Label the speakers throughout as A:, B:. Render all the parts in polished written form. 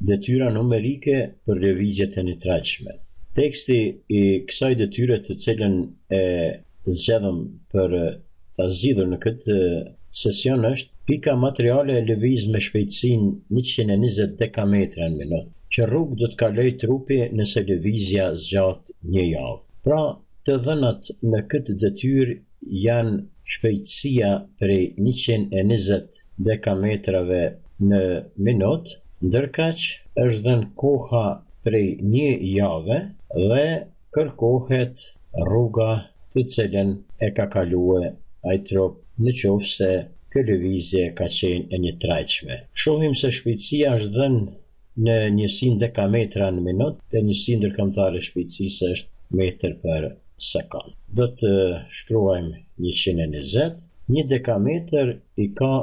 A: Detyra numerike për lëvizjet e nitratshme. Teksti I kësaj detyre të cilën e zgjedhëm për ta zgjidhur në këtë sesion është pika materiale e lëviz me shpejtësinë 120 dekametra në minutë, që rrugë do të kaloj trupi nëse lëvizja zgjat një javë. Pra, të dhënat në këtë detyrë janë shpejtësia prej 120 dekametrave në minutë, ndërkaq është dhënë koha prej një jave dhe kërkohet rruga të cilën e ka kaluar ai trup në qoftë se kjo lëvizje ka qenë e nitratshme. Shohim se shpejtësia është dhënë në njësinë dekametra në minutë dhe njësinë ndërkombëtare shpejtësisë është metër për sekond. Do të shkruajmë 120, një dekametër I ka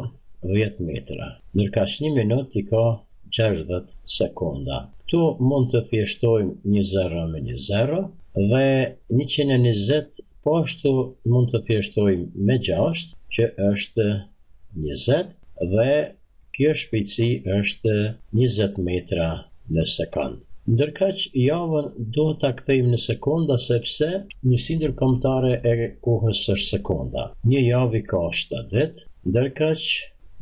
A: 10 metra, ndërkaq një minutë I ka 60 sekonda. Këtu mund të thjeshtojmë një zero me një zero dhe 120 po ashtu mund të thjeshtojmë me 6 që është 20 dhe kjo shpejtësi është 20 metra në sekond. Ndërkaq javën do ta kthejmë në sekonda sepse njësia ndërkombëtare e kohës është sekonda. Një javë I ka 70, ndërkaq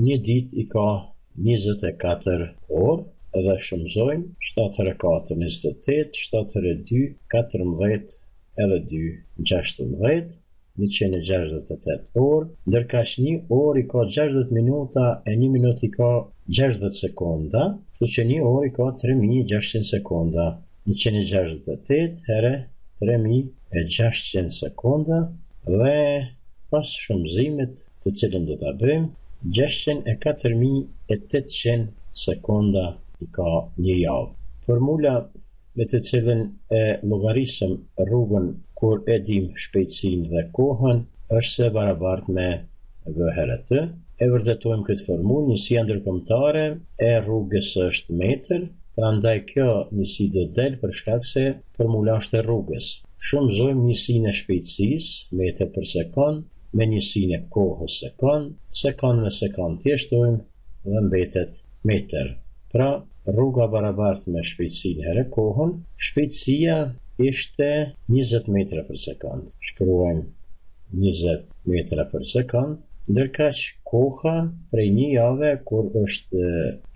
A: një ditë I ka 24 orë dhe shumëzojmë 7 herë 4 28, 7 herë 2 14 edhe 2 16, 168 orë, ndërkaq një orë I ka 60 minuta e një minutë I ka 60 sekonda, kështu që një orë I ka 3600 sekonda. 168 herë 3600 sekonda dhe pas shumëzimit të cilën do ta bëjmë 604.800 sekonda I ka një javë. Formula me të cilën e llogarisëm rrugën kur e dim shpejtësinë dhe kohën është se barabartë me v herë t. E vërtetojmë këtë formulë, njësia ndërkombëtare e rrugës është metër, prandaj kjo njësi do të del për shkak se formula është e rrugës. Shumëzojmë njësinë e shpejtësisë metër për sekond me njësinë e kohës sekond me sekond thjeshtojmë dhe mbetet metër. Pra, rruga barabartë me shpejtësinë herë kohën, shpejtësia ishte 20 metra për sekond. Shkruajmë 20 metra për sekond, ndërkaq koha prej një jave kur është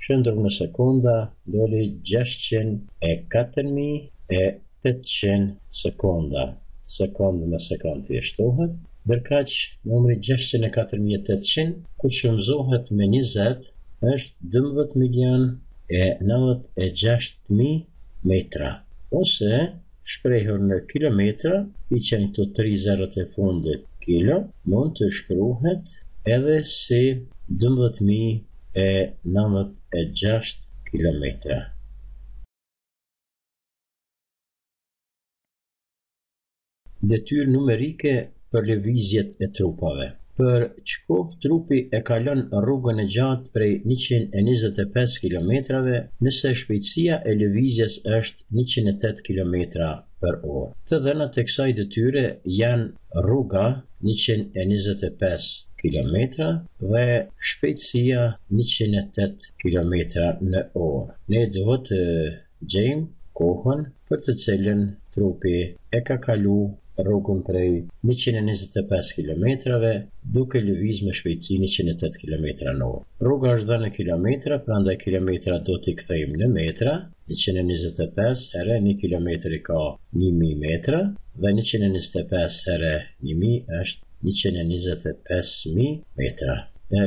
A: shndrur në sekonda doli 604.800 sekonda. Sekond me sekond thjeshtohet, ndërkaq numri 604.800 kur shumëzohet me 20 është 12.096.000 metra, ose shprehur në kilometra, I qenë këto 3 zerët e fundit kilo, mund të shkruhet edhe si 12.096 kilometra. Detyrë numerike për lëvizjet e trupave. Për ç'kohë trupi e kalon rrugën e gjatë prej 125 kilometrave nëse shpejtësia e lëvizjes është 108 kilometra për orë. Të dhënat e kësaj detyre janë rruga 125 kilometra dhe shpejtësia 108 kilometra në orë. Ne duhet të gjejmë kohën për të cilën trupi e ka kalu rrugën prej 125 kilometrave duke lëviz me shpejtësi 108 kilometra në orë. Rruga është dhënë në kilometra, prandaj kilometra do t'i kthejmë në metra. 125 herë 1 kilometër I ka 1000 metra dhe 125 herë 1000 është 125.000 metra.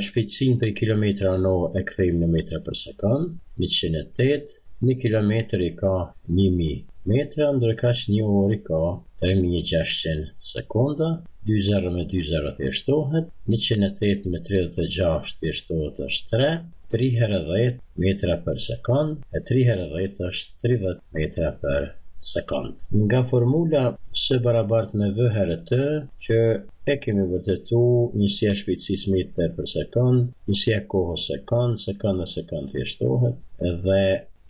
A: Shpejtësinë për kilometra në orë e kthejmë në metra për sekond. 108, 1 kilometër I ka 1000 metra, ndërkaq një orë I ka 3600 sekonda, 2 zero me 2 zero thjeshtohet, 108 me 36 thjeshtohet është 3, 3 herë 10 metra për sekond, e 3 herë 10 është 30 metra për sekond. Nga formula S barabartë me V herë T, që e kemi vërtetu njësia shpejtësisë metër për sekond, njësia kohës sekond, sekond me sekond thjeshtohet, dhe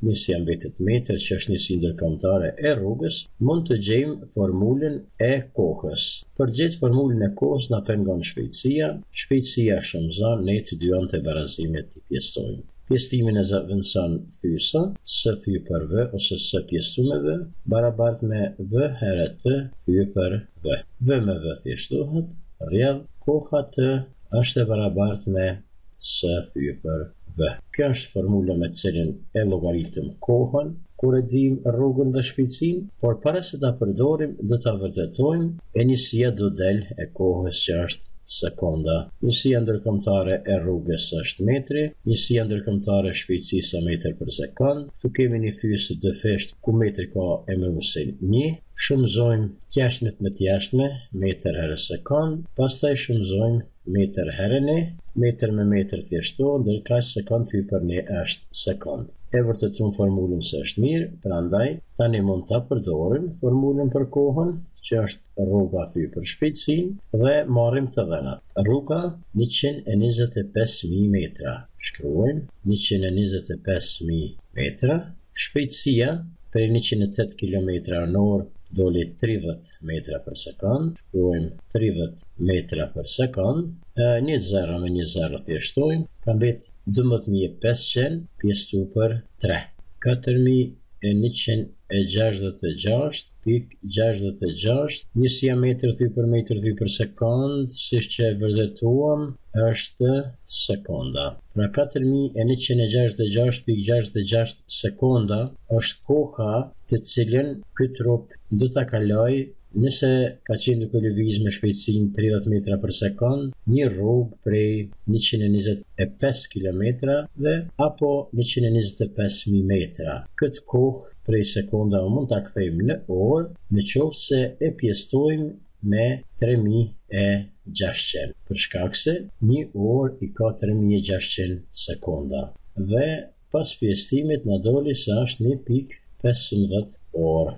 A: njësia mbetet metër që është njësia ndërkombëtare e rrugës, mund të gjejmë formulën e kohës. Për gjetë formulën e kohës na pengon shpejtësia shumëzon, ne të dy anë të barazimit të pjesojmë. Pjestimin e vënëson fysa, së fy për v ose së pjestu me v, barabart me v herët të fy për v. V me v thjeshtohet, rrjedh, koha të është e barabart me së fy për v. Kjo është formula me cilën e llogaritëm kohën, kur e dim rrugën dhe shpejtësinë, por para se ta përdorim do ta vërtetojmë e njësia do del e kohës që është sekonda. Njësia ndërkombëtare e rrugës është metri, njësia ndërkombëtare e shpejtësisë metër për sekond. Tu kemi një fysë të fesht ku metri ka emërmusin 1, shumëzojmë tjashtmet me tjashtme, metër herë sekond, pastaj shumëzojmë metër herë 1, metër me metër thjeshtohet, ndërkaq sekond fy për 1 është sekond. E vërtetun formulën se është mirë, prandaj tani mund ta përdorim formulën për kohën, që është rruga fy për shpejtësinë dhe marrim të dhënat. Rruga 125.000 metra. Shkruajmë 125.000 metra. Shpejtësia për 108 km/h doli 30 metra për sekond. Shkruajmë 30 metra për sekond. Një zero me një zero thjeshtojmë. Ka mbet 12.500 pjesëtu për 3. 4.166.66. Njësia metër thy për sekond, siç që e vërtetuam, është sekonda. Pra 4.166.66 sekonda është koha të cilën ky trup do ta kaloj nëse ka qenë duke lëviz me shpejtësinë 30 metra për sekond, një rrugë prej 125 kilometra dhe apo 125.000 metra. Këtë kohë prej sekonda mund ta kthejmë në orë, në qoftë se e pjestojmë me 3.600, për shkak se një orë i ka 3.600 sekonda. Dhe pas pjestimit na doli se është 1.15 orë.